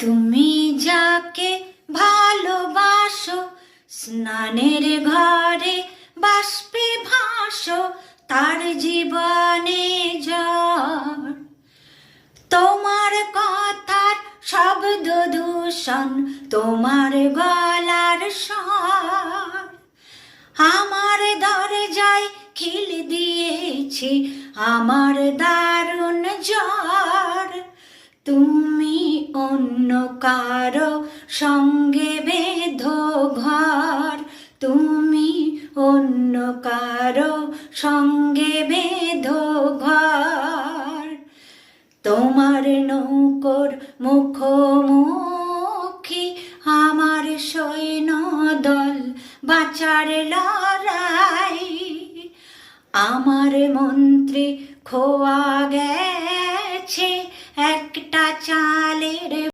তুমি যাকে ভালোবাসো, স্নানের ঘরে বাষ্পে ভাসো, তার জীবনে ঝড়। তোমার কথার শব্দ দূষণ, তোমার গলার স্বর আমার দরজায় খিল দিয়েছে, আমার দারুণ জ্বর। তুমি অন্য কারো সঙ্গে বেঁধো ঘর, তুমি অন্য কারো সঙ্গে বেঁধো ঘর। তোমার নৌকোর মুখোমুখি আমার সৈন্য দল, বাঁচার লড়াই। আমার মন্ত্রী খোয়া গেছে একটা চালের